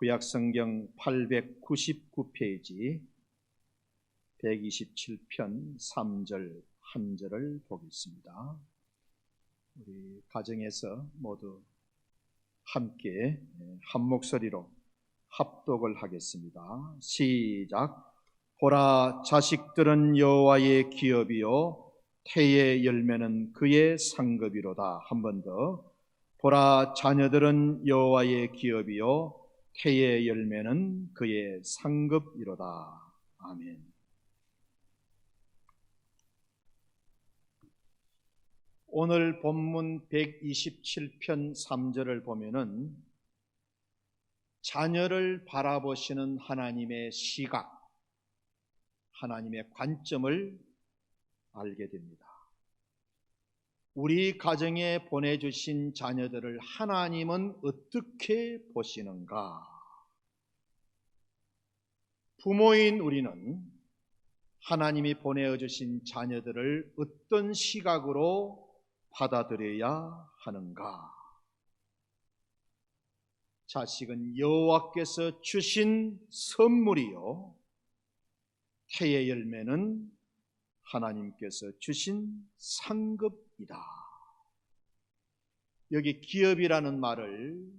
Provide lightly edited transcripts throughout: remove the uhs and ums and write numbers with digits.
구약성경 899페이지 127편 3절 한 절을 보겠습니다. 우리 가정에서 모두 함께 한 목소리로 합독을 하겠습니다. 시작. 보라, 자식들은 여호와의 기업이요 태의 열매는 그의 상급이로다. 한 번 더. 보라, 자녀들은 여호와의 기업이요 태의 열매는 그의 상급이로다. 아멘. 오늘 본문 127편 3절을 보면은 자녀를 바라보시는 하나님의 시각, 하나님의 관점을 알게 됩니다. 우리 가정에 보내주신 자녀들을 하나님은 어떻게 보시는가? 부모인 우리는 하나님이 보내주신 자녀들을 어떤 시각으로 받아들여야 하는가? 자식은 여호와께서 주신 선물이요 태의 열매는 하나님께서 주신 상급이다. 여기 기업이라는 말을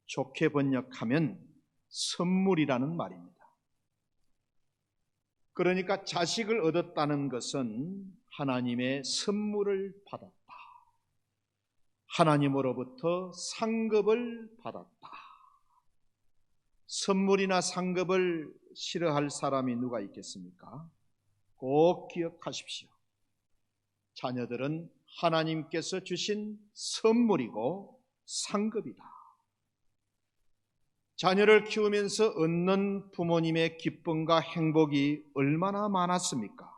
좋게 번역하면 선물이라는 말입니다. 그러니까 자식을 얻었다는 것은 하나님의 선물을 받았다. 하나님으로부터 상급을 받았다. 선물이나 상급을 싫어할 사람이 누가 있겠습니까? 꼭 기억하십시오. 자녀들은 하나님께서 주신 선물이고 상급이다. 자녀를 키우면서 얻는 부모님의 기쁨과 행복이 얼마나 많았습니까?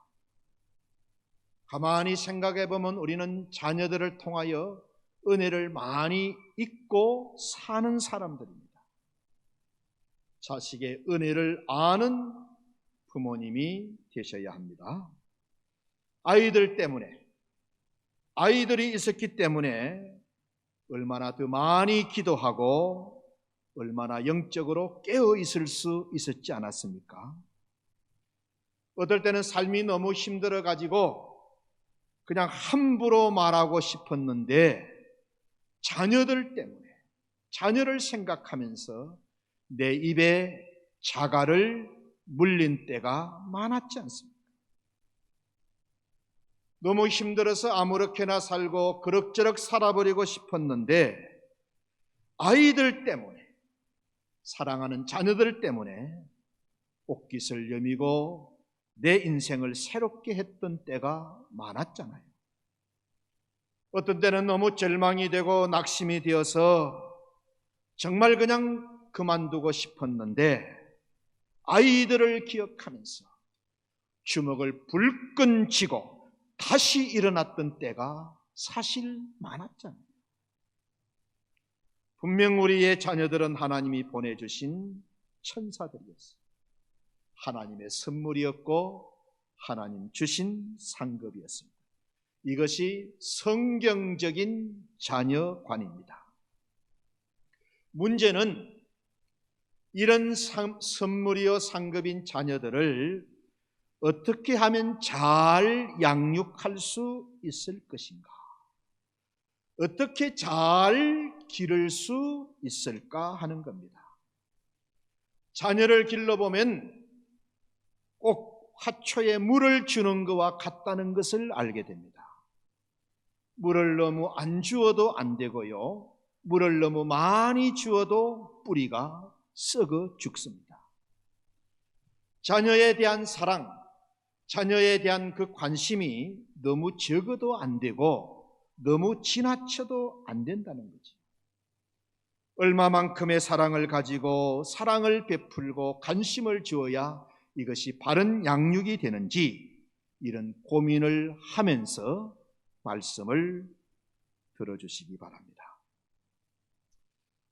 가만히 생각해 보면 우리는 자녀들을 통하여 은혜를 많이 잊고 사는 사람들입니다. 자식의 은혜를 아는 부모님이 되셔야 합니다. 아이들 때문에, 아이들이 있었기 때문에 얼마나 더 많이 기도하고 얼마나 영적으로 깨어 있을 수 있었지 않았습니까? 어떨 때는 삶이 너무 힘들어 가지고 그냥 함부로 말하고 싶었는데 자녀들 때문에, 자녀를 생각하면서 내 입에 자갈을 물린 때가 많았지 않습니까? 너무 힘들어서 아무렇게나 살고 그럭저럭 살아버리고 싶었는데 아이들 때문에, 사랑하는 자녀들 때문에 옷깃을 여미고 내 인생을 새롭게 했던 때가 많았잖아요. 어떤 때는 너무 절망이 되고 낙심이 되어서 정말 그냥 그만두고 싶었는데 아이들을 기억하면서 주먹을 불끈 쥐고 다시 일어났던 때가 사실 많았잖아요. 분명 우리의 자녀들은 하나님이 보내주신 천사들이었어요. 하나님의 선물이었고 하나님 주신 상급이었습니다. 이것이 성경적인 자녀관입니다. 문제는 이런 선물이요 상급인 자녀들을 어떻게 하면 잘 양육할 수 있을 것인가? 어떻게 잘 기를 수 있을까 하는 겁니다. 자녀를 길러보면 꼭 화초에 물을 주는 것과 같다는 것을 알게 됩니다. 물을 너무 안 주어도 안 되고요, 물을 너무 많이 주어도 뿌리가 썩어 죽습니다. 자녀에 대한 사랑, 자녀에 대한 그 관심이 너무 적어도 안 되고 너무 지나쳐도 안 된다는 거지. 얼마만큼의 사랑을 가지고 사랑을 베풀고 관심을 주어야 이것이 바른 양육이 되는지 이런 고민을 하면서 말씀을 들어주시기 바랍니다.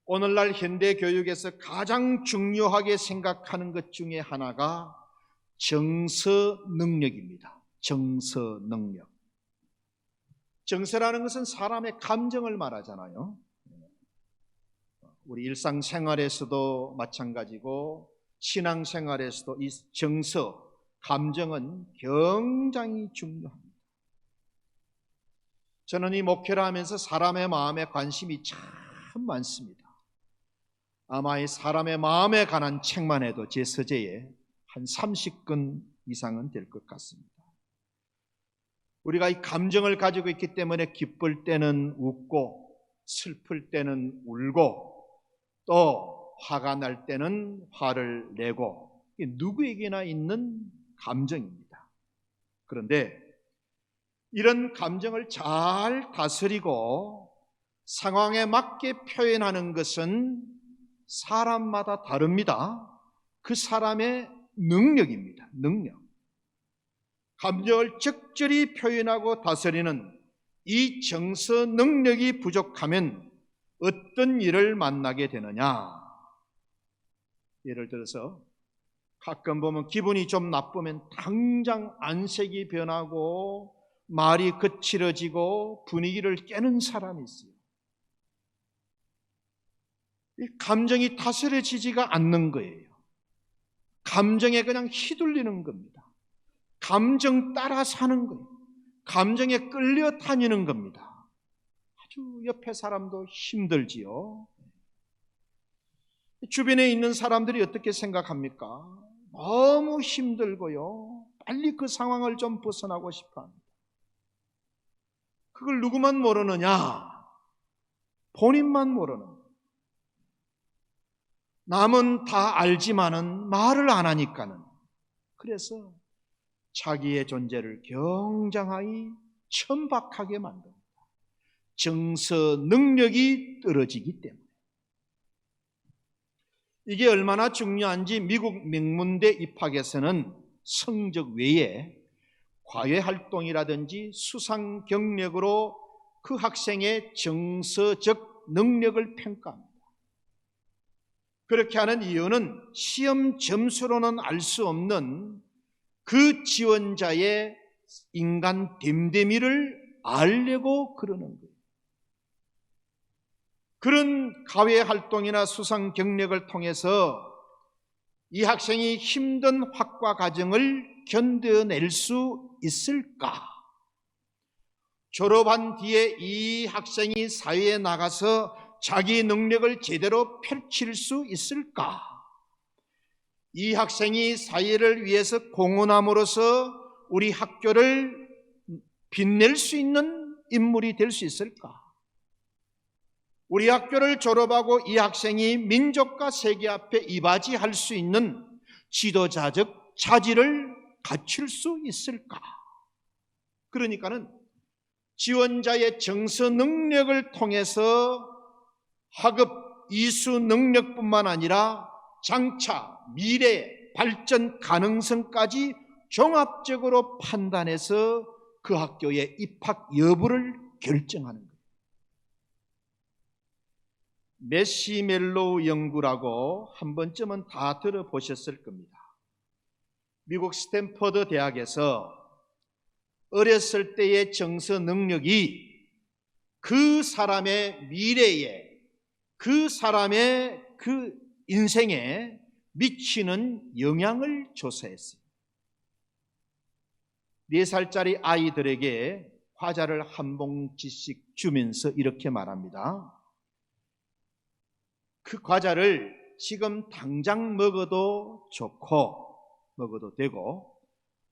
오늘날 현대 교육에서 가장 중요하게 생각하는 것 중에 하나가 정서 능력입니다. 정서 능력. 정서라는 것은 사람의 감정을 말하잖아요. 우리 일상생활에서도 마찬가지고 신앙생활에서도 이 정서, 감정은 굉장히 중요합니다. 저는 이 목회를 하면서 사람의 마음에 관심이 참 많습니다. 아마 이 사람의 마음에 관한 책만 해도 제 서재에 한 30권 이상은 될 것 같습니다. 우리가 이 감정을 가지고 있기 때문에 기쁠 때는 웃고 슬플 때는 울고 또 화가 날 때는 화를 내고 누구에게나 있는 감정입니다. 그런데 이런 감정을 잘 다스리고 상황에 맞게 표현하는 것은 사람마다 다릅니다. 그 사람의 능력입니다. 능력. 감정을 적절히 표현하고 다스리는 이 정서 능력이 부족하면 어떤 일을 만나게 되느냐? 예를 들어서 가끔 보면 기분이 좀 나쁘면 당장 안색이 변하고 말이 거칠어지고 분위기를 깨는 사람이 있어요. 이 감정이 다스려지지가 않는 거예요. 감정에 그냥 휘둘리는 겁니다. 감정 따라 사는 거예요. 감정에 끌려 다니는 겁니다. 아주 옆에 사람도 힘들지요. 주변에 있는 사람들이 어떻게 생각합니까? 너무 힘들고요. 빨리 그 상황을 좀 벗어나고 싶어 합니다. 그걸 누구만 모르느냐? 본인만 모르는 거예요. 남은 다 알지만은 말을 안 하니까는. 그래서 자기의 존재를 굉장히 천박하게 만듭니다. 정서 능력이 떨어지기 때문에. 이게 얼마나 중요한지 미국 명문대 입학에서는 성적 외에 과외활동이라든지 수상 경력으로 그 학생의 정서적 능력을 평가합니다. 그렇게 하는 이유는 시험 점수로는 알 수 없는 그 지원자의 인간 됨됨이를 알려고 그러는 거예요. 그런 과외 활동이나 수상 경력을 통해서 이 학생이 힘든 학과 과정을 견뎌낼 수 있을까? 졸업한 뒤에 이 학생이 사회에 나가서 자기 능력을 제대로 펼칠 수 있을까? 이 학생이 사회를 위해서 공헌함으로써 우리 학교를 빛낼 수 있는 인물이 될 수 있을까? 우리 학교를 졸업하고 이 학생이 민족과 세계 앞에 이바지할 수 있는 지도자적 자질을 갖출 수 있을까? 그러니까는 지원자의 정서 능력을 통해서 학업 이수 능력뿐만 아니라 장차 미래의 발전 가능성까지 종합적으로 판단해서 그 학교의 입학 여부를 결정하는 거예요. 메시멜로우 연구라고 한 번쯤은 다 들어보셨을 겁니다. 미국 스탠퍼드 대학에서 어렸을 때의 정서 능력이 그 사람의 미래에, 그 사람의 그 인생에 미치는 영향을 조사했어요. 4살짜리 아이들에게 과자를 한 봉지씩 주면서 이렇게 말합니다. 그 과자를 지금 당장 먹어도 좋고 먹어도 되고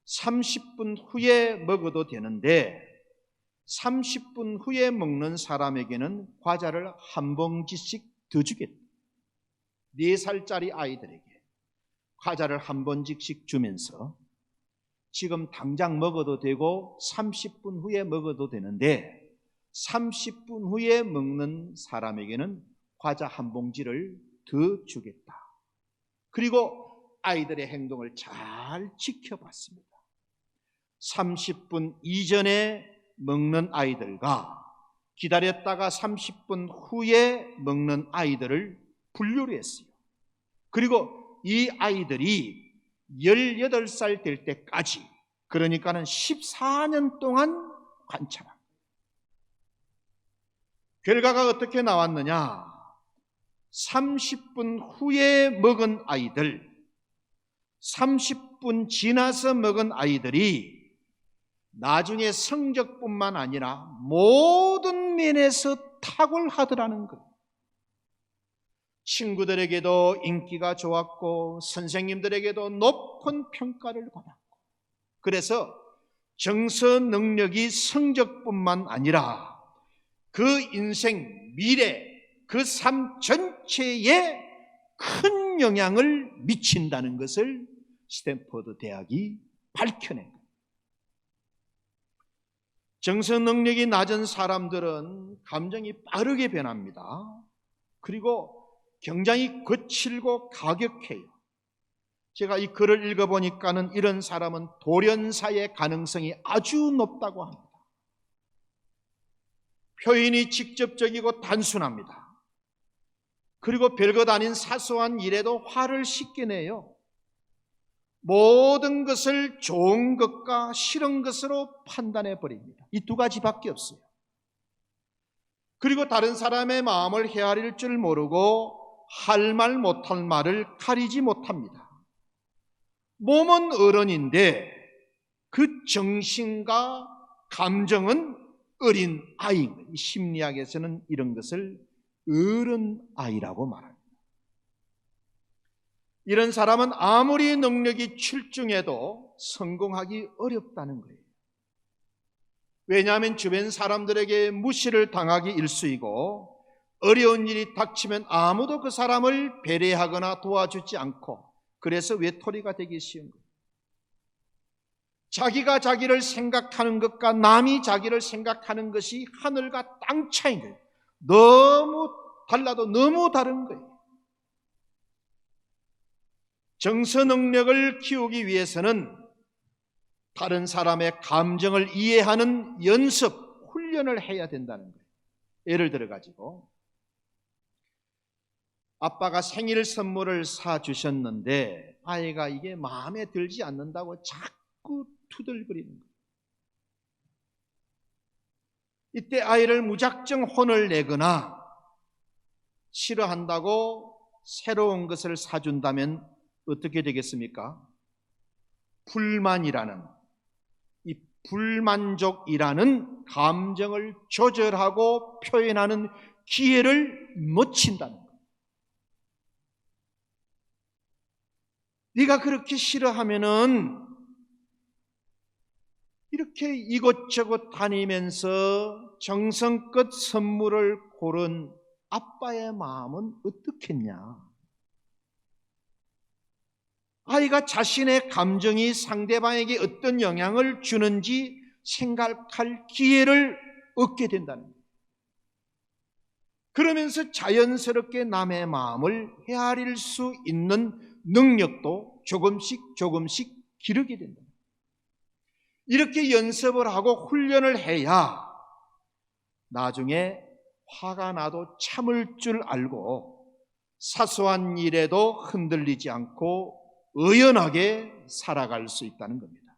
30분 후에 먹어도 되는데 30분 후에 먹는 사람에게는 과자를 한 봉지씩 더 주겠다. 4살짜리 아이들에게 과자를 한 봉지씩 주면서 지금 당장 먹어도 되고 30분 후에 먹어도 되는데 30분 후에 먹는 사람에게는 과자 한 봉지를 더 주겠다. 그리고 아이들의 행동을 잘 지켜봤습니다. 30분 이전에 먹는 아이들과 기다렸다가 30분 후에 먹는 아이들을 분류를 했어요. 그리고 이 아이들이 18살 될 때까지, 그러니까는 14년 동안 관찰합니다. 결과가 어떻게 나왔느냐? 30분 후에 먹은 아이들, 30분 지나서 먹은 아이들이 나중에 성적뿐만 아니라 모든 면에서 탁월하더라는 거예요. 친구들에게도 인기가 좋았고 선생님들에게도 높은 평가를 받았고, 그래서 정서 능력이 성적뿐만 아니라 그 인생, 미래, 그 삶 전체에 큰 영향을 미친다는 것을 스탠퍼드 대학이 밝혀낸 거예요. 정서 능력이 낮은 사람들은 감정이 빠르게 변합니다. 그리고 굉장히 거칠고 가격해요. 제가 이 글을 읽어보니까는 이런 사람은 돌연사의 가능성이 아주 높다고 합니다. 표현이 직접적이고 단순합니다. 그리고 별것 아닌 사소한 일에도 화를 쉽게 내요. 모든 것을 좋은 것과 싫은 것으로 판단해 버립니다. 이 두 가지밖에 없어요. 그리고 다른 사람의 마음을 헤아릴 줄 모르고 할 말 못할 말을 가리지 못합니다. 몸은 어른인데 그 정신과 감정은 어린 아이인 거예요. 심리학에서는 이런 것을 어른아이라고 말합니다. 이런 사람은 아무리 능력이 출중해도 성공하기 어렵다는 거예요. 왜냐하면 주변 사람들에게 무시를 당하기 일쑤이고, 어려운 일이 닥치면 아무도 그 사람을 배려하거나 도와주지 않고, 그래서 외톨이가 되기 쉬운 거예요. 자기가 자기를 생각하는 것과 남이 자기를 생각하는 것이 하늘과 땅 차이인 거예요. 너무 달라도 너무 다른 거예요. 정서 능력을 키우기 위해서는 다른 사람의 감정을 이해하는 연습, 훈련을 해야 된다는 거예요. 예를 들어 가지고 아빠가 생일 선물을 사주셨는데 아이가 이게 마음에 들지 않는다고 자꾸 투덜거리는 거예요. 이때 아이를 무작정 혼을 내거나 싫어한다고 새로운 것을 사준다면 어떻게 되겠습니까? 이 불만족이라는 감정을 조절하고 표현하는 기회를 놓친다는 거예요. 네가 그렇게 싫어하면은 이렇게 이곳저곳 다니면서 정성껏 선물을 고른 아빠의 마음은 어떻겠냐? 아이가 자신의 감정이 상대방에게 어떤 영향을 주는지 생각할 기회를 얻게 된다는 거예요. 그러면서 자연스럽게 남의 마음을 헤아릴 수 있는 능력도 조금씩 기르게 된다. 이렇게 연습을 하고 훈련을 해야 나중에 화가 나도 참을 줄 알고 사소한 일에도 흔들리지 않고 의연하게 살아갈 수 있다는 겁니다.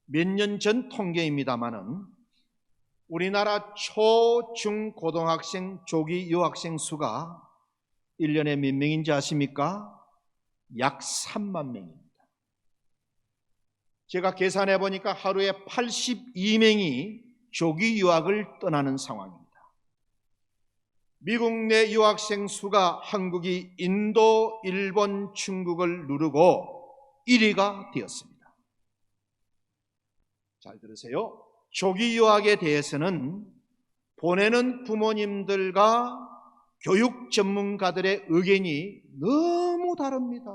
몇 년 전 통계입니다마는 우리나라 초, 중, 고등학생 조기 유학생 수가 1년에 몇 명인지 아십니까? 약 3만 명입니다. 제가 계산해 보니까 하루에 82명이 조기 유학을 떠나는 상황입니다. 미국 내 유학생 수가 한국이 인도, 일본, 중국을 누르고 1위가 되었습니다. 잘 들으세요. 조기 유학에 대해서는 보내는 부모님들과 교육 전문가들의 의견이 너무 다릅니다.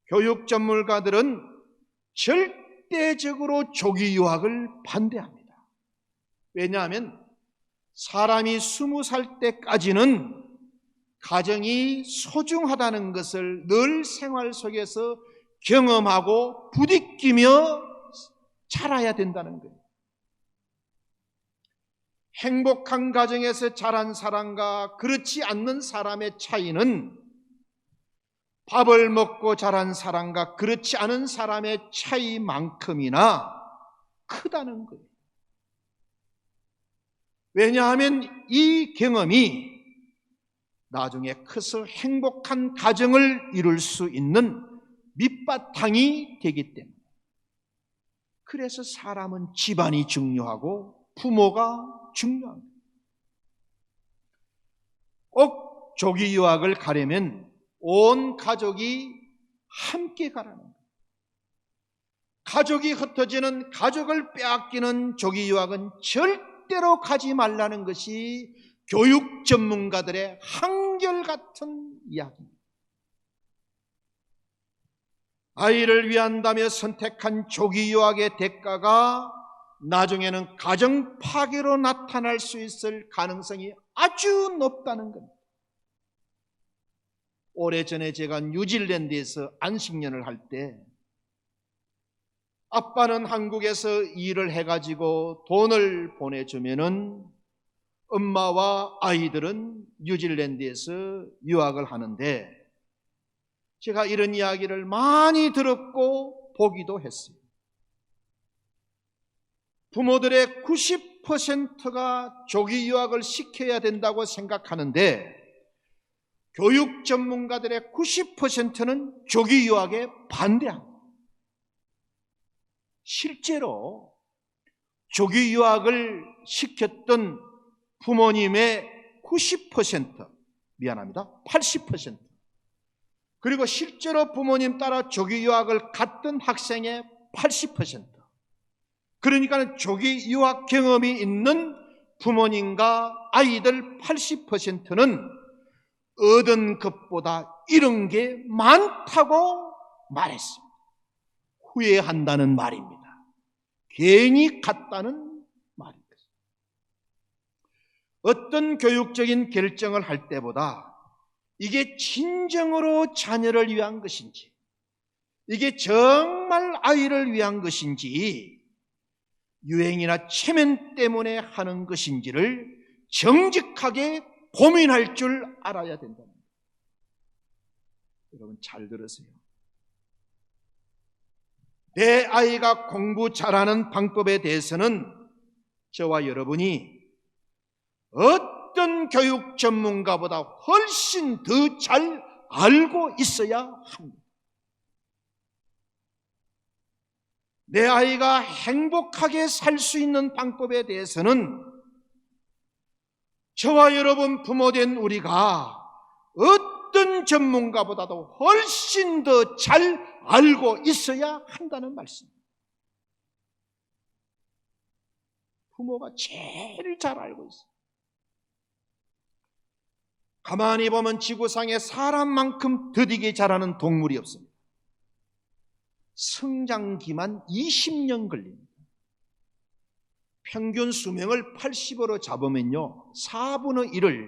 교육 전문가들은 절대적으로 조기 유학을 반대합니다. 왜냐하면 사람이 20살 때까지는 가정이 소중하다는 것을 늘 생활 속에서 경험하고 부딪히며 자라야 된다는 거예요. 행복한 가정에서 자란 사람과 그렇지 않는 사람의 차이는 밥을 먹고 자란 사람과 그렇지 않은 사람의 차이만큼이나 크다는 거예요. 왜냐하면 이 경험이 나중에 커서 행복한 가정을 이룰 수 있는 밑바탕이 되기 때문에. 그래서 사람은 집안이 중요하고 부모가 중요합니다. 꼭 조기 유학을 가려면 온 가족이 함께 가라는 거예요. 가족이 흩어지는, 가족을 빼앗기는 조기 유학은 절대로 가지 말라는 것이 교육 전문가들의 한결같은 이야기입니다. 아이를 위한다며 선택한 조기 유학의 대가가 나중에는 가정 파괴로 나타날 수 있을 가능성이 아주 높다는 겁니다. 오래전에 제가 뉴질랜드에서 안식년을 할 때 아빠는 한국에서 일을 해가지고 돈을 보내주면은 엄마와 아이들은 뉴질랜드에서 유학을 하는데, 제가 이런 이야기를 많이 들었고 보기도 했어요. 부모들의 90%가 조기 유학을 시켜야 된다고 생각하는데, 교육 전문가들의 90%는 조기 유학에 반대합니다. 실제로 조기 유학을 시켰던 부모님의 90%, 미안합니다, 80%, 그리고 실제로 부모님 따라 조기 유학을 갔던 학생의 80%, 그러니까 조기 유학 경험이 있는 부모님과 아이들 80%는 얻은 것보다 잃은 게 많다고 말했습니다. 후회한다는 말입니다. 괜히 갔다는 말입니다. 어떤 교육적인 결정을 할 때보다 이게 진정으로 자녀를 위한 것인지, 이게 정말 아이를 위한 것인지, 유행이나 체면 때문에 하는 것인지를 정직하게 고민할 줄 알아야 된답니다. 여러분 잘 들으세요. 내 아이가 공부 잘하는 방법에 대해서는 저와 여러분이 어떤 교육 전문가보다 훨씬 더 잘 알고 있어야 합니다. 내 아이가 행복하게 살 수 있는 방법에 대해서는 저와 여러분 부모된 우리가 어떤 전문가보다도 훨씬 더 잘 알고 있어야 한다는 말씀입니다. 부모가 제일 잘 알고 있어요. 가만히 보면 지구상에 사람만큼 더디게 자라는 동물이 없습니다. 성장기만 20년 걸립니다. 평균 수명을 80으로 잡으면요, 4분의 1을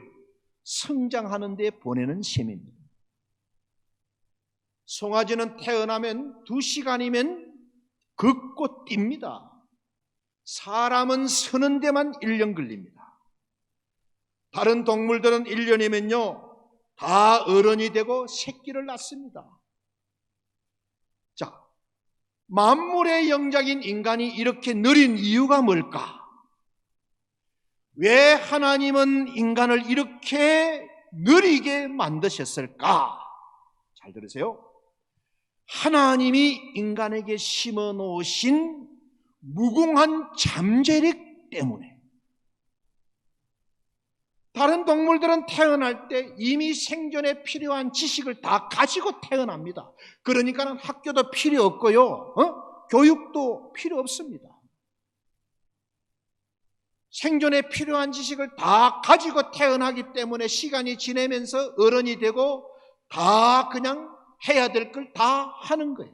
성장하는 데 보내는 셈입니다. 송아지는 태어나면 2시간이면 걷고 뜁니다. 사람은 서는 데만 1년 걸립니다. 다른 동물들은 1년이면요 다 어른이 되고 새끼를 낳습니다. 자, 만물의 영장인 인간이 이렇게 느린 이유가 뭘까? 왜 하나님은 인간을 이렇게 느리게 만드셨을까? 잘 들으세요. 하나님이 인간에게 심어 놓으신 무궁한 잠재력 때문에. 다른 동물들은 태어날 때 이미 생존에 필요한 지식을 다 가지고 태어납니다. 그러니까 학교도 필요 없고요, 교육도 필요 없습니다. 생존에 필요한 지식을 다 가지고 태어나기 때문에 시간이 지나면서 어른이 되고 다 그냥 해야 될 걸 다 하는 거예요.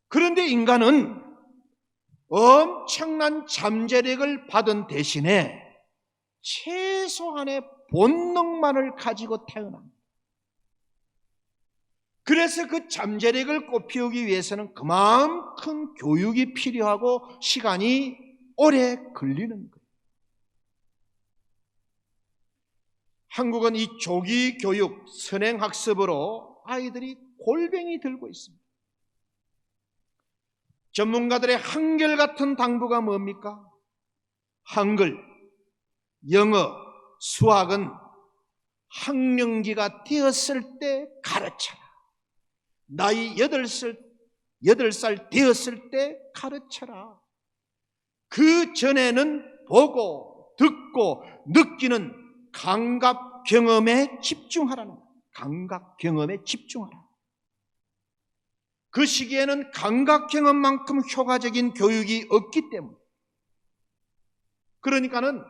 그런데 인간은 엄청난 잠재력을 받은 대신에 최소한의 본능만을 가지고 태어납니다. 그래서 그 잠재력을 꽃피우기 위해서는 그만큼 교육이 필요하고 시간이 오래 걸리는 거예요. 한국은 이 조기 교육, 선행학습으로 아이들이 골병이 들고 있습니다. 전문가들의 한결같은 당부가 뭡니까? 한글, 영어, 수학은 학령기가 되었을 때 가르쳐라. 나이 8살 되었을 때 가르쳐라. 그 전에는 보고 듣고 느끼는 감각 경험에 집중하라는 거예요. 감각 경험에 집중하라. 그 시기에는 감각 경험만큼 효과적인 교육이 없기 때문에, 그러니까는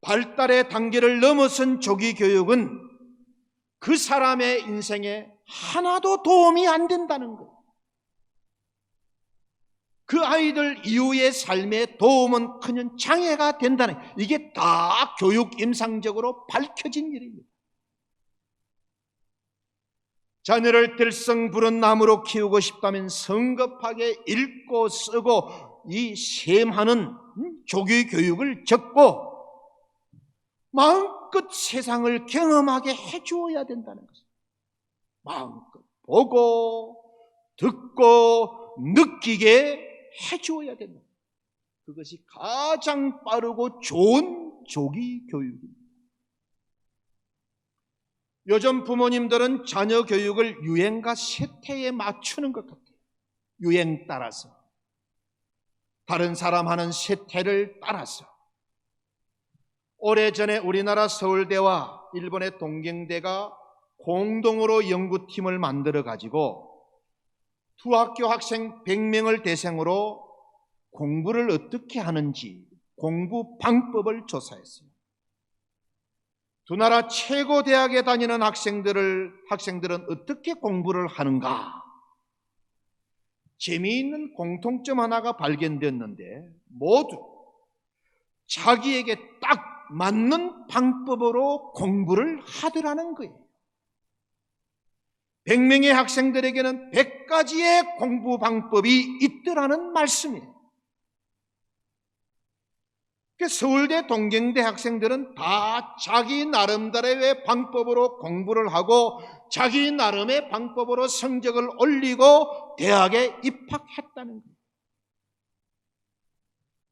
발달의 단계를 넘어선 조기 교육은 그 사람의 인생에 하나도 도움이 안 된다는 거예요. 그 아이들 이후의 삶에 도움은 커녕 장애가 된다는, 이게 다 교육 임상적으로 밝혀진 일입니다. 자녀를 들성부른 나무로 키우고 싶다면 성급하게 읽고 쓰고 이 셈하는 조기 교육을 적고 마음껏 세상을 경험하게 해주어야 된다는 것입니다. 마음껏 보고 듣고 느끼게 해주어야 된다. 그것이 가장 빠르고 좋은 조기 교육입니다. 요즘 부모님들은 자녀 교육을 유행과 세태에 맞추는 것 같아요. 유행 따라서, 다른 사람 하는 세태를 따라서. 오래전에 우리나라 서울대와 일본의 동경대가 공동으로 연구팀을 만들어 가지고 두 학교 학생 100명을 대상으로 공부를 어떻게 하는지 공부 방법을 조사했어요. 두 나라 최고 대학에 다니는 학생들은 어떻게 공부를 하는가? 재미있는 공통점 하나가 발견됐는데 모두 자기에게 딱 맞는 방법으로 공부를 하더라는 거예요. 100명의 학생들에게는 100가지의 공부 방법이 있더라는 말씀이에요. 서울대 동경대 학생들은 다 자기 나름대로의 방법으로 공부를 하고 자기 나름의 방법으로 성적을 올리고 대학에 입학했다는 거예요.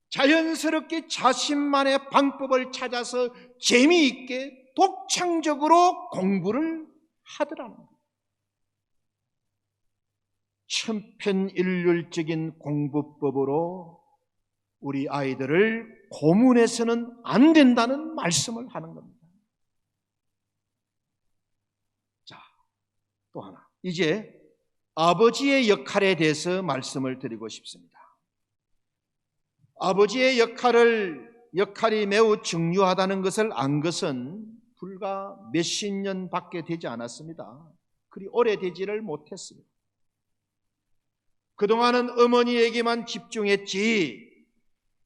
자연스럽게 자신만의 방법을 찾아서 재미있게 독창적으로 공부를 하더라는 거예요. 천편일률적인 공부법으로 우리 아이들을 고문해서는 안 된다는 말씀을 하는 겁니다. 자, 또 하나. 이제 아버지의 역할에 대해서 말씀을 드리고 싶습니다. 아버지의 역할이 매우 중요하다는 것을 안 것은 불과 몇십 년밖에 되지 않았습니다. 그리 오래되지를 못했습니다. 그동안은 어머니에게만 집중했지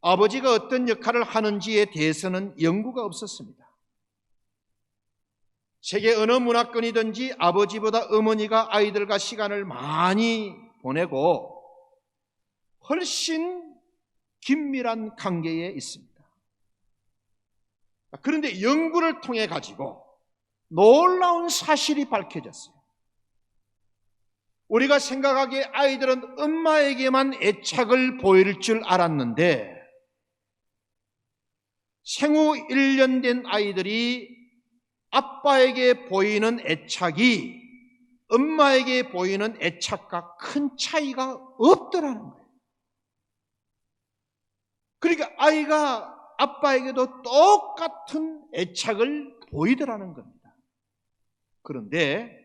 아버지가 어떤 역할을 하는지에 대해서는 연구가 없었습니다. 세계 어느 문화권이든지 아버지보다 어머니가 아이들과 시간을 많이 보내고 훨씬 긴밀한 관계에 있습니다. 그런데 연구를 통해 가지고 놀라운 사실이 밝혀졌어요. 우리가 생각하기에 아이들은 엄마에게만 애착을 보일 줄 알았는데 생후 1년 된 아이들이 아빠에게 보이는 애착이 엄마에게 보이는 애착과 큰 차이가 없더라는 거예요. 그러니까 아이가 아빠에게도 똑같은 애착을 보이더라는 겁니다. 그런데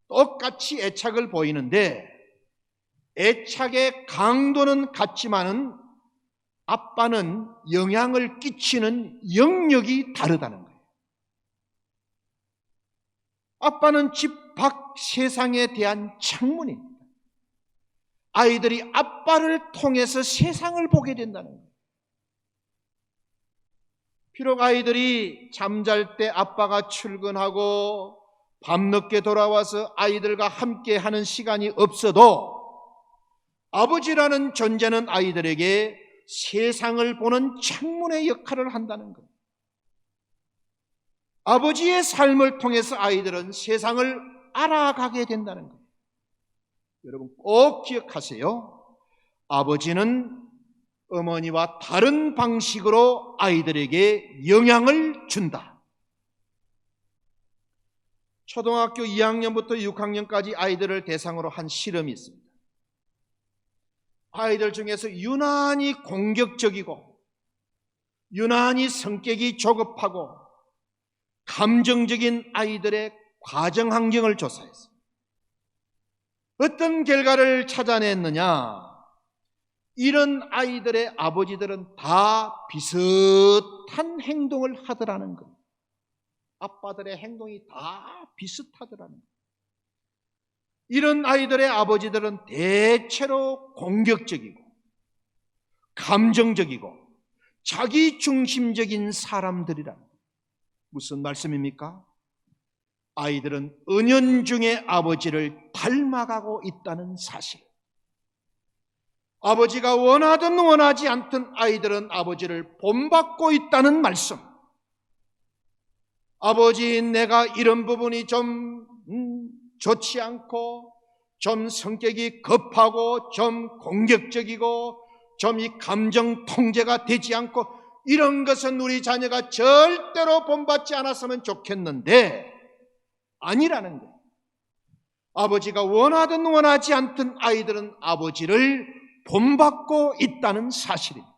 똑같이 애착을 보이는데 애착의 강도는 같지만은 아빠는 영향을 끼치는 영역이 다르다는 거예요. 아빠는 집 밖 세상에 대한 창문입니다. 아이들이 아빠를 통해서 세상을 보게 된다는 거예요. 비록 아이들이 잠잘 때 아빠가 출근하고 밤늦게 돌아와서 아이들과 함께 하는 시간이 없어도 아버지라는 존재는 아이들에게 세상을 보는 창문의 역할을 한다는 거예요. 아버지의 삶을 통해서 아이들은 세상을 알아가게 된다는 거예요. 여러분 꼭 기억하세요. 아버지는 어머니와 다른 방식으로 아이들에게 영향을 준다. 초등학교 2학년부터 6학년까지 아이들을 대상으로 한 실험이 있습니다. 아이들 중에서 유난히 공격적이고 유난히 성격이 조급하고 감정적인 아이들의 가정 환경을 조사했어요. 어떤 결과를 찾아냈느냐? 이런 아이들의 아버지들은 다 비슷한 행동을 하더라는 겁니다. 아빠들의 행동이 다 비슷하더라는 겁니다. 이런 아이들의 아버지들은 대체로 공격적이고 감정적이고 자기중심적인 사람들이라는 겁니다. 무슨 말씀입니까? 아이들은 은연중에 아버지를 닮아가고 있다는 사실. 아버지가 원하든 원하지 않든 아이들은 아버지를 본받고 있다는 말씀. 아버지, 내가 이런 부분이 좀 좋지 않고 좀 성격이 급하고 좀 공격적이고 좀 이 감정 통제가 되지 않고 이런 것은 우리 자녀가 절대로 본받지 않았으면 좋겠는데 아니라는 거예요. 아버지가 원하든 원하지 않든 아이들은 아버지를 본받고 있다는 사실입니다.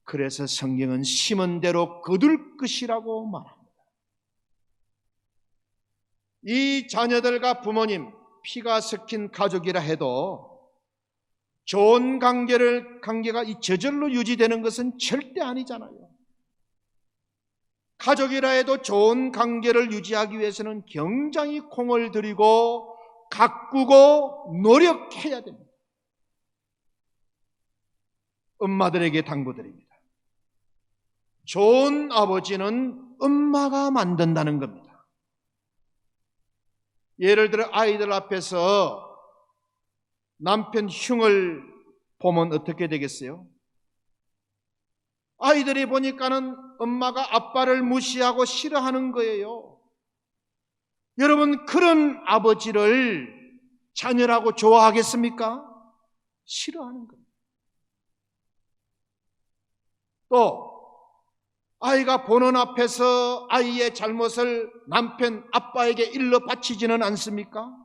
그래서 성경은 심은 대로 거둘 것이라고 말합니다. 이 자녀들과 부모님, 피가 섞인 가족이라 해도 좋은 관계가 저절로 유지되는 것은 절대 아니잖아요. 가족이라 해도 좋은 관계를 유지하기 위해서는 굉장히 공을 들이고 가꾸고 노력해야 됩니다. 엄마들에게 당부드립니다. 좋은 아버지는 엄마가 만든다는 겁니다. 예를 들어 아이들 앞에서 남편 흉을 보면 어떻게 되겠어요? 아이들이 보니까는 엄마가 아빠를 무시하고 싫어하는 거예요. 여러분, 그런 아버지를 자녀라고 좋아하겠습니까? 싫어하는 겁니다. 또 아이가 보는 앞에서 아이의 잘못을 남편, 아빠에게 일러 바치지는 않습니까?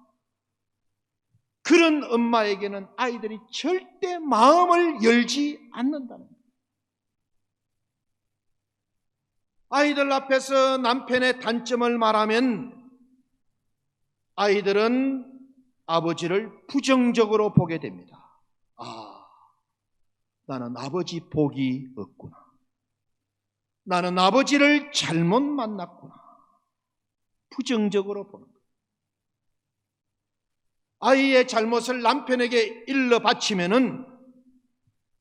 그런 엄마에게는 아이들이 절대 마음을 열지 않는다는 거예요. 아이들 앞에서 남편의 단점을 말하면 아이들은 아버지를 부정적으로 보게 됩니다. 아, 나는 아버지 복이 없구나. 나는 아버지를 잘못 만났구나. 부정적으로 보는 거예요. 아이의 잘못을 남편에게 일러 바치면은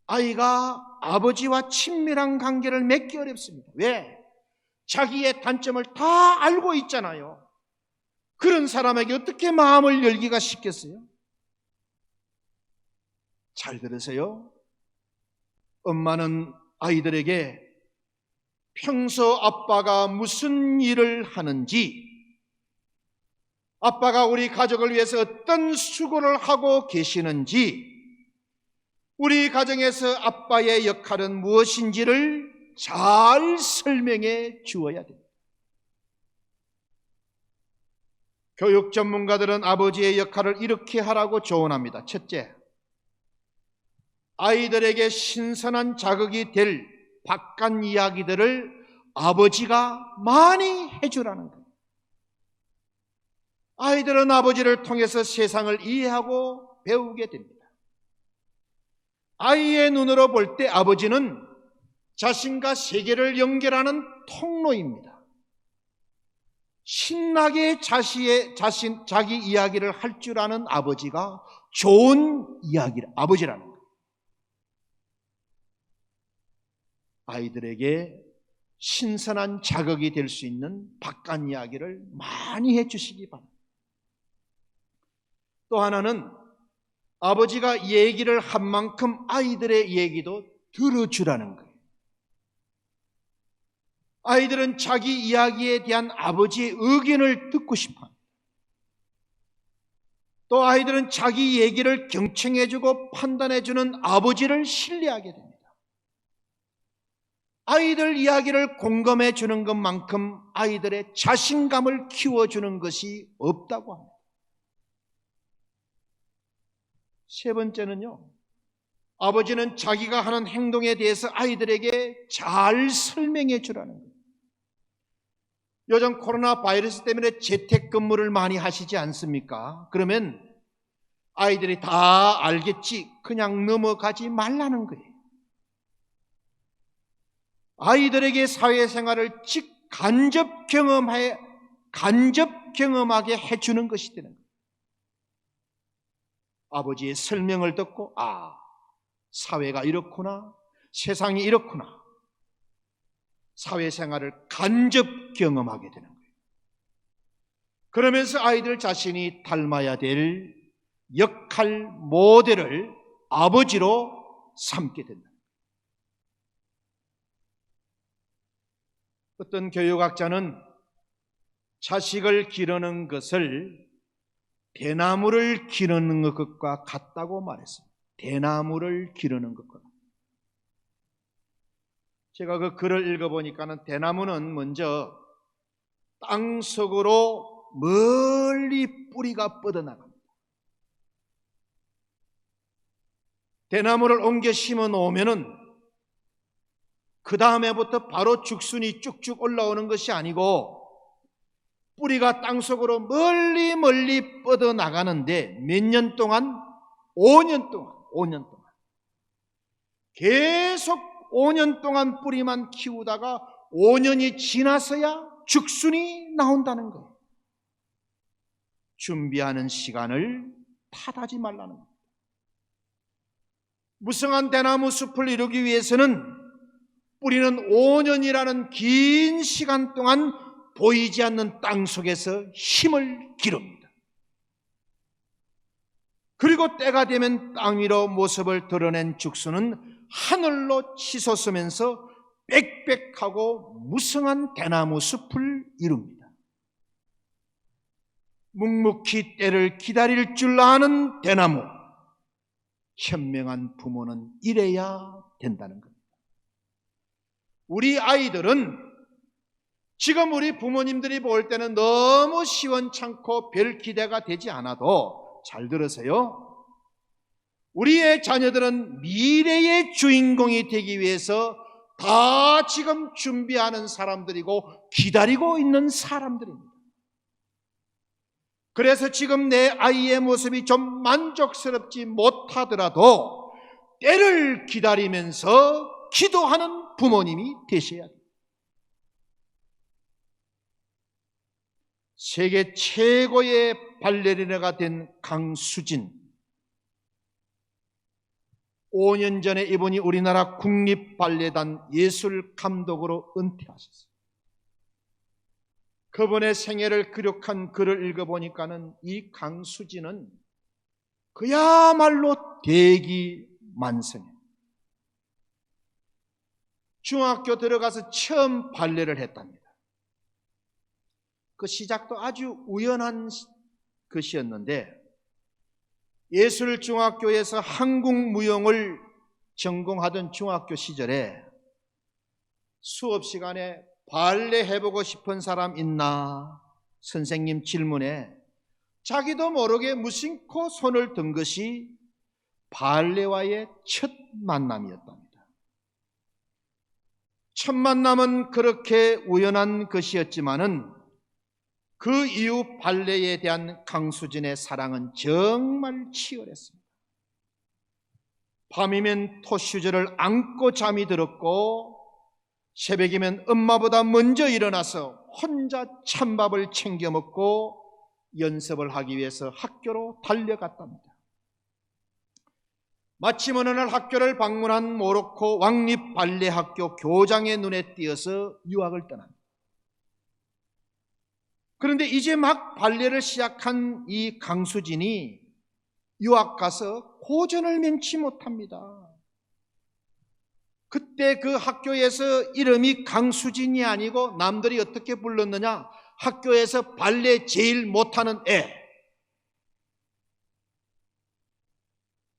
아이가 아버지와 친밀한 관계를 맺기 어렵습니다. 왜? 자기의 단점을 다 알고 있잖아요. 그런 사람에게 어떻게 마음을 열기가 쉽겠어요? 잘 들으세요. 엄마는 아이들에게 평소 아빠가 무슨 일을 하는지, 아빠가 우리 가족을 위해서 어떤 수고를 하고 계시는지, 우리 가정에서 아빠의 역할은 무엇인지를 잘 설명해 주어야 됩니다. 교육 전문가들은 아버지의 역할을 이렇게 하라고 조언합니다. 첫째, 아이들에게 신선한 자극이 될 바깥 이야기들을 아버지가 많이 해주라는 거예요. 아이들은 아버지를 통해서 세상을 이해하고 배우게 됩니다. 아이의 눈으로 볼 때 아버지는 자신과 세계를 연결하는 통로입니다. 신나게 자기 이야기를 할 줄 아는 아버지가 좋은 아버지라는 거예요. 아이들에게 신선한 자극이 될 수 있는 바깥 이야기를 많이 해주시기 바랍니다. 또 하나는 아버지가 얘기를 한 만큼 아이들의 얘기도 들어주라는 거예요. 아이들은 자기 이야기에 대한 아버지의 의견을 듣고 싶어합니다. 또 아이들은 자기 얘기를 경청해주고 판단해주는 아버지를 신뢰하게 됩니다. 아이들 이야기를 공감해주는 것만큼 아이들의 자신감을 키워주는 것이 없다고 합니다. 세 번째는요, 아버지는 자기가 하는 행동에 대해서 아이들에게 잘 설명해 주라는 거예요. 요즘 코로나 바이러스 때문에 재택근무를 많이 하시지 않습니까? 그러면 아이들이 다 알겠지, 그냥 넘어가지 말라는 거예요. 아이들에게 사회생활을 간접 경험하게 해주는 것이 되는 거예요. 아버지의 설명을 듣고, 사회가 이렇구나, 세상이 이렇구나, 사회생활을 간접 경험하게 되는 거예요. 그러면서 아이들 자신이 닮아야 될 역할 모델을 아버지로 삼게 된다. 어떤 교육학자는 자식을 기르는 것을 대나무를 기르는 것과 같다고 말했습니다. 대나무를 기르는 것과. 제가 그 글을 읽어보니까는 대나무는 먼저 땅속으로 멀리 뿌리가 뻗어나갑니다. 대나무를 옮겨 심어 놓으면은 그 다음에부터 바로 죽순이 쭉쭉 올라오는 것이 아니고 뿌리가 땅속으로 멀리 뻗어나가는데 몇 년 동안? 5년 동안 계속 5년 동안 뿌리만 키우다가 5년이 지나서야 죽순이 나온다는 거예요. 준비하는 시간을 탓하지 말라는 겁니다. 무성한 대나무 숲을 이루기 위해서는 뿌리는 5년이라는 긴 시간 동안 보이지 않는 땅 속에서 힘을 기릅니다. 그리고 때가 되면 땅 위로 모습을 드러낸 죽순은 하늘로 치솟으면서 빽빽하고 무성한 대나무 숲을 이룹니다. 묵묵히 때를 기다릴 줄 아는 대나무, 현명한 부모는 이래야 된다는 겁니다. 우리 아이들은 지금 우리 부모님들이 볼 때는 너무 시원찮고 별 기대가 되지 않아도, 잘 들으세요, 우리의 자녀들은 미래의 주인공이 되기 위해서 다 지금 준비하는 사람들이고 기다리고 있는 사람들입니다. 그래서 지금 내 아이의 모습이 좀 만족스럽지 못하더라도 때를 기다리면서 기도하는 부모님이 되셔야 돼요. 세계 최고의 발레리나가 된 강수진, 5년 전에 이분이 우리나라 국립발레단 예술감독으로 은퇴하셨어요. 그분의 생애를 기록한 글을 읽어보니까는 이 강수진은 그야말로 대기만성이에요. 중학교 들어가서 처음 발레를 했답니다. 그 시작도 아주 우연한 것이었는데, 예술중학교에서 한국무용을 전공하던 중학교 시절에 수업 시간에 발레 해보고 싶은 사람 있나? 선생님 질문에 자기도 모르게 무심코 손을 든 것이 발레와의 첫 만남이었답니다. 첫 만남은 그렇게 우연한 것이었지만은 그 이후 발레에 대한 강수진의 사랑은 정말 치열했습니다. 밤이면 토슈즈를 안고 잠이 들었고 새벽이면 엄마보다 먼저 일어나서 혼자 찬밥을 챙겨 먹고 연습을 하기 위해서 학교로 달려갔답니다. 마침 어느 날 학교를 방문한 모로코 왕립 발레학교 교장의 눈에 띄어서 유학을 떠납니다. 그런데 이제 막 발레를 시작한 이 강수진이 유학 가서 고전을 면치 못합니다. 그때 그 학교에서 이름이 강수진이 아니고 남들이 어떻게 불렀느냐? 학교에서 발레 제일 못하는 애.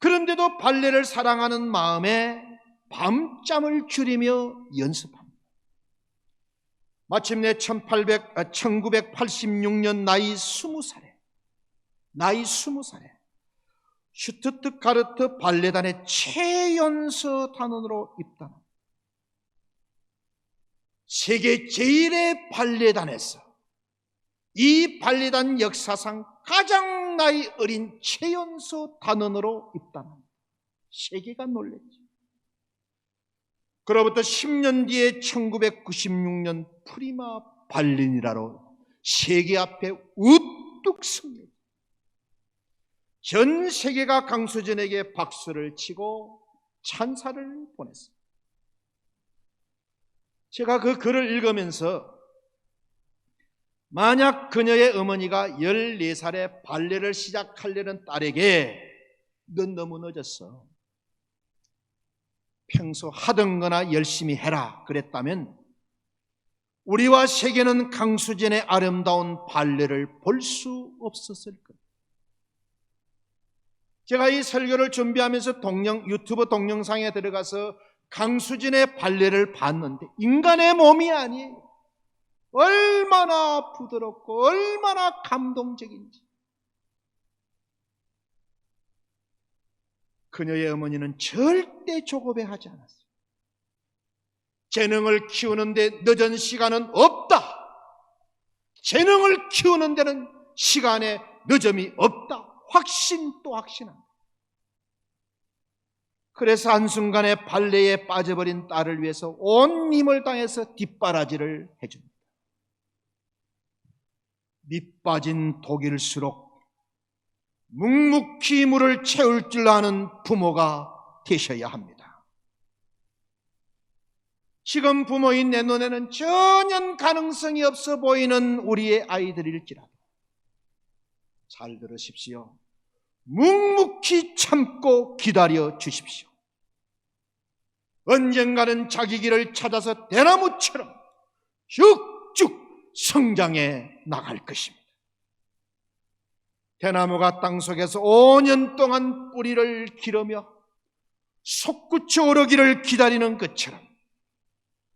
그런데도 발레를 사랑하는 마음에 밤잠을 줄이며 연습합니다. 마침내 1986년 나이 20살에 슈투트가르트 발레단의 최연소 단원으로 입단합니다. 세계 제1의 발레단에서 이 발레단 역사상 가장 나이 어린 최연소 단원으로 입단합니다. 세계가 놀랐죠. 그로부터 10년 뒤에 1996년 프리마 발레리나로 세계 앞에 우뚝 섭니다. 전 세계가 강수진에게 박수를 치고 찬사를 보냈습니다. 제가 그 글을 읽으면서 만약 그녀의 어머니가 14살에 발레를 시작하려는 딸에게 넌 너무 늦었어, 평소 하던 거나 열심히 해라 그랬다면 우리와 세계는 강수진의 아름다운 발레를 볼 수 없었을 거예요. 제가 이 설교를 준비하면서 유튜브 동영상에 들어가서 강수진의 발레를 봤는데 인간의 몸이 아니에요. 얼마나 부드럽고 얼마나 감동적인지. 그녀의 어머니는 절대 조급해하지 않았어요. 재능을 키우는데 늦은 시간은 없다. 재능을 키우는 데는 시간에 늦음이 없다. 확신 또 확신한다. 그래서 한순간에 발레에 빠져버린 딸을 위해서 온 힘을 다해서 뒷바라지를 해줍니다. 밑빠진 독일수록 묵묵히 물을 채울 줄 아는 부모가 되셔야 합니다. 지금 부모인 내 눈에는 전혀 가능성이 없어 보이는 우리의 아이들일지라도 잘 들으십시오. 묵묵히 참고 기다려 주십시오. 언젠가는 자기 길을 찾아서 대나무처럼 쭉쭉 성장해 나갈 것입니다. 대나무가 땅속에서 5년 동안 뿌리를 기르며 솟구쳐 오르기를 기다리는 것처럼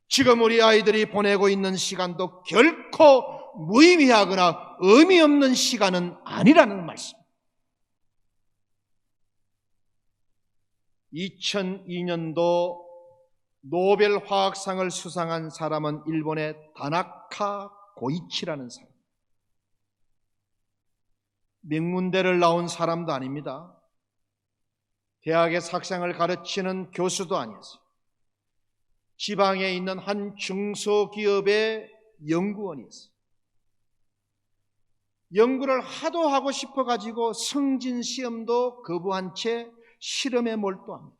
지금 우리 아이들이 보내고 있는 시간도 결코 무의미하거나 의미 없는 시간은 아니라는 말씀. 2002년도 노벨 화학상을 수상한 사람은 일본의 다나카 고이치라는 사람. 명문대를 나온 사람도 아닙니다. 대학에서 학생을 가르치는 교수도 아니었어요. 지방에 있는 한 중소기업의 연구원이었어요. 연구를 하도 하고 싶어가지고 승진시험도 거부한 채 실험에 몰두합니다.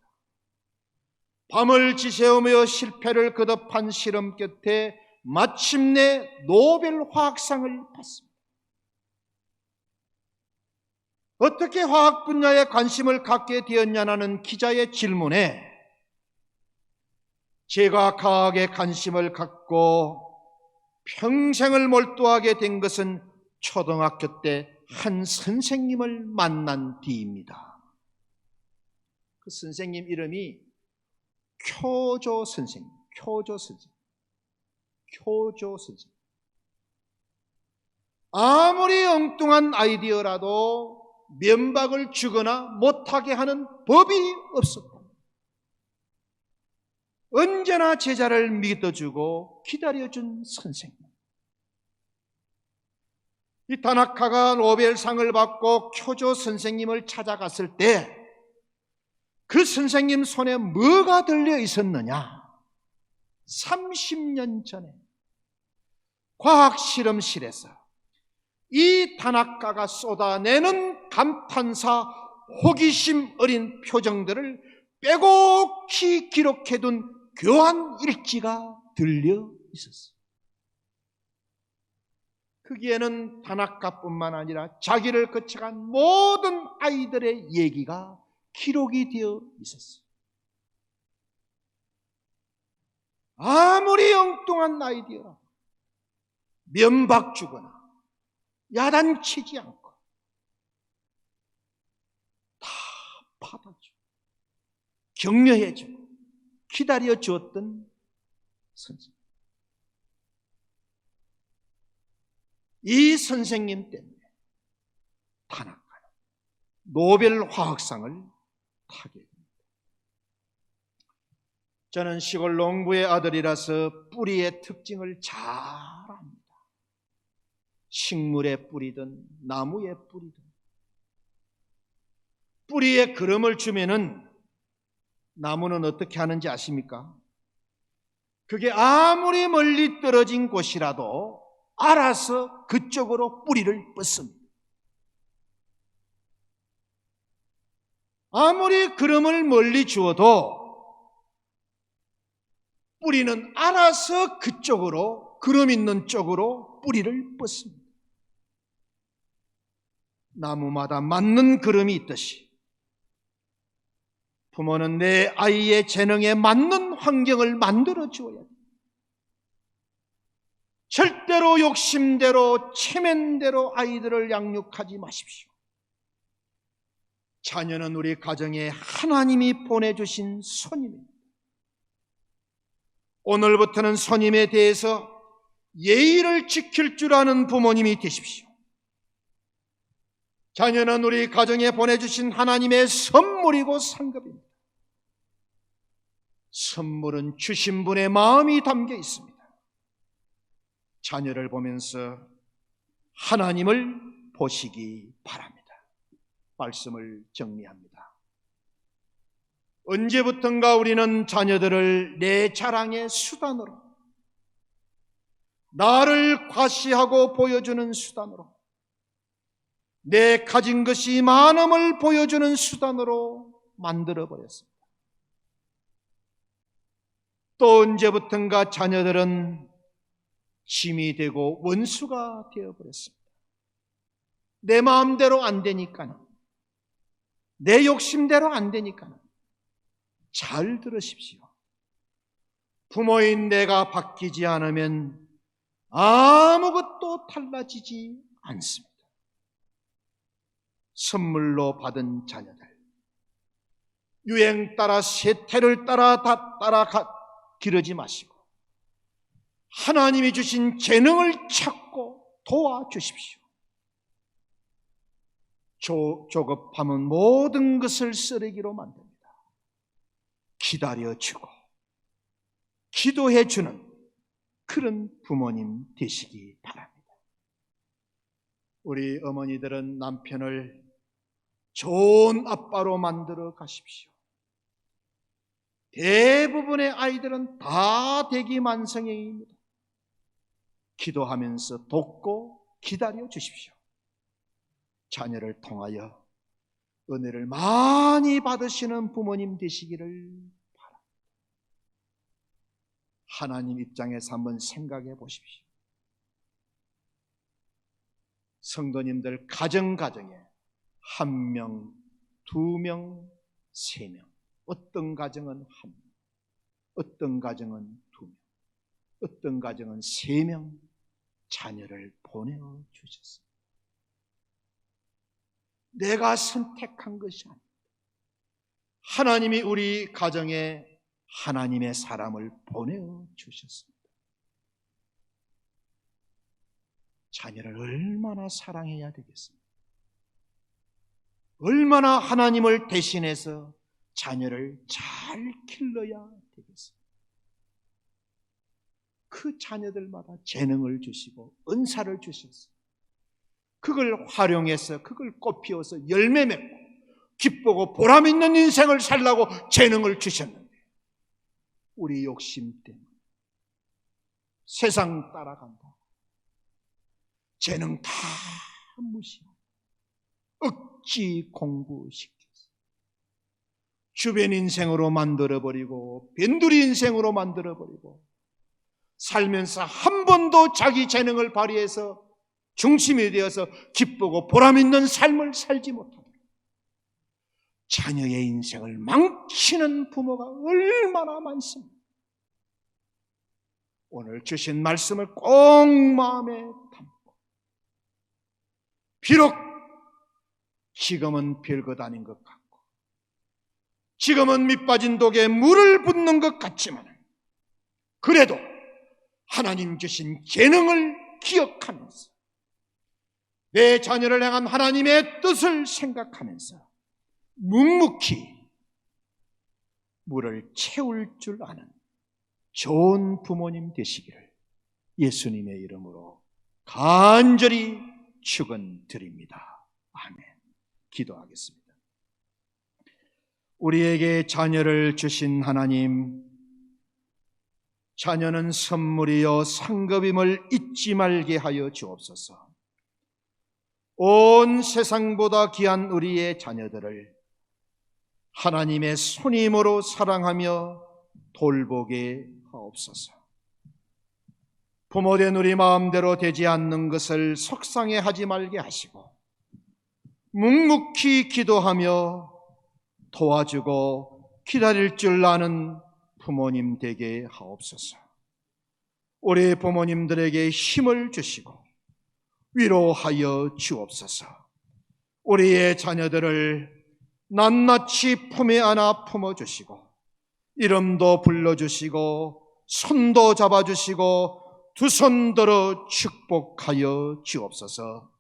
밤을 지새우며 실패를 거듭한 실험 끝에 마침내 노벨 화학상을 받습니다. 어떻게 화학 분야에 관심을 갖게 되었냐는 기자의 질문에 제가 과학에 관심을 갖고 평생을 몰두하게 된 것은 초등학교 때 한 선생님을 만난 뒤입니다. 그 선생님 이름이 쿄조 선생님. 아무리 엉뚱한 아이디어라도 면박을 주거나 못하게 하는 법이 없었다. 언제나 제자를 믿어주고 기다려준 선생님. 이 다나카가 노벨상을 받고 쿄조 선생님을 찾아갔을 때 그 선생님 손에 뭐가 들려 있었느냐? 30년 전에 과학실험실에서 이 다나카가 쏟아내는 감탄사, 호기심 어린 표정들을 빼곡히 기록해둔 교환 일지가 들려 있었어요. 거기에는 다나카뿐만 아니라 자기를 거쳐간 모든 아이들의 얘기가 기록이 되어 있었어요. 아무리 엉뚱한 아이디어라 면박 주거나 야단치지 않고 다 받아주고 격려해주고 기다려 주었던 선생님. 이 선생님 때문에 타나카는 노벨 화학상을 타게 됩니다. 저는 시골 농부의 아들이라서 뿌리의 특징을 잘 압니다. 식물의 뿌리든 나무의 뿌리든 뿌리에 그름을 주면은 나무는 어떻게 하는지 아십니까? 그게 아무리 멀리 떨어진 곳이라도 알아서 그쪽으로 뿌리를 뻗습니다. 아무리 그름을 멀리 주어도 뿌리는 알아서 그쪽으로, 그름 있는 쪽으로 뿌리를 뻗습니다. 나무마다 맞는 그름이 있듯이 부모는 내 아이의 재능에 맞는 환경을 만들어 주어야 합니다. 절대로 욕심대로 체면대로 아이들을 양육하지 마십시오. 자녀는 우리 가정에 하나님이 보내주신 손님입니다. 오늘부터는 손님에 대해서 예의를 지킬 줄 아는 부모님이 되십시오. 자녀는 우리 가정에 보내주신 하나님의 선물이고 상급입니다. 선물은 주신 분의 마음이 담겨 있습니다. 자녀를 보면서 하나님을 보시기 바랍니다. 말씀을 정리합니다. 언제부턴가 우리는 자녀들을 내 자랑의 수단으로, 나를 과시하고 보여주는 수단으로, 내 가진 것이 많음을 보여주는 수단으로 만들어버렸습니다. 또 언제부턴가 자녀들은 짐이 되고 원수가 되어버렸습니다. 내 마음대로 안 되니까는, 내 욕심대로 안 되니까는. 잘 들으십시오. 부모인 내가 바뀌지 않으면 아무것도 달라지지 않습니다. 선물로 받은 자녀들, 유행 따라 세태를 따라 기르지 마시고 하나님이 주신 재능을 찾고 도와주십시오. 조급함은 모든 것을 쓰레기로 만듭니다. 기다려주고 기도해주는 그런 부모님 되시기 바랍니다. 우리 어머니들은 남편을 좋은 아빠로 만들어 가십시오. 대부분의 아이들은 다 대기만성형입니다. 기도하면서 돕고 기다려 주십시오. 자녀를 통하여 은혜를 많이 받으시는 부모님 되시기를 바랍니다. 하나님 입장에서 한번 생각해 보십시오. 성도님들 가정에 1명, 2명, 3명, 어떤 가정은 1명, 어떤 가정은 2명, 어떤 가정은 3명 자녀를 보내주셨습니다. 내가 선택한 것이 아닙니다. 하나님이 우리 가정에 하나님의 사람을 보내주셨습니다. 자녀를 얼마나 사랑해야 되겠습니까? 얼마나 하나님을 대신해서 자녀를 잘 길러야 되겠습니까? 그 자녀들마다 재능을 주시고 은사를 주셨어요. 그걸 활용해서 그걸 꽃피워서 열매 맺고 기쁘고 보람 있는 인생을 살라고 재능을 주셨는데 우리 욕심 때문에 세상 따라간다. 재능 다 무시하고 억지 공부시켜서 주변 인생으로 만들어버리고 변두리 인생으로 만들어버리고 살면서 한 번도 자기 재능을 발휘해서 중심이 되어서 기쁘고 보람 있는 삶을 살지 못하도록 자녀의 인생을 망치는 부모가 얼마나 많습니다. 오늘 주신 말씀을 꼭 마음에 담고 비록 지금은 별것 아닌 것 같고 지금은 밑빠진 독에 물을 붓는 것 같지만 그래도 하나님 주신 재능을 기억하면서 내 자녀를 향한 하나님의 뜻을 생각하면서 묵묵히 물을 채울 줄 아는 좋은 부모님 되시기를 예수님의 이름으로 간절히 축원드립니다. 아멘. 기도하겠습니다. 우리에게 자녀를 주신 하나님, 자녀는 선물이요 상급임을 잊지 말게 하여 주옵소서. 온 세상보다 귀한 우리의 자녀들을 하나님의 손님으로 사랑하며 돌보게 하옵소서. 부모된 우리 마음대로 되지 않는 것을 속상해하지 말게 하시고 묵묵히 기도하며 도와주고 기다릴 줄 아는 부모님 되게 하옵소서. 우리 부모님들에게 힘을 주시고 위로하여 주옵소서. 우리의 자녀들을 낱낱이 품에 안아 품어주시고 이름도 불러주시고 손도 잡아주시고 두 손 들어 축복하여 주옵소서.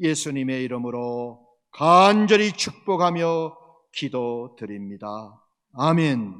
예수님의 이름으로 간절히 축복하며 기도드립니다. 아멘.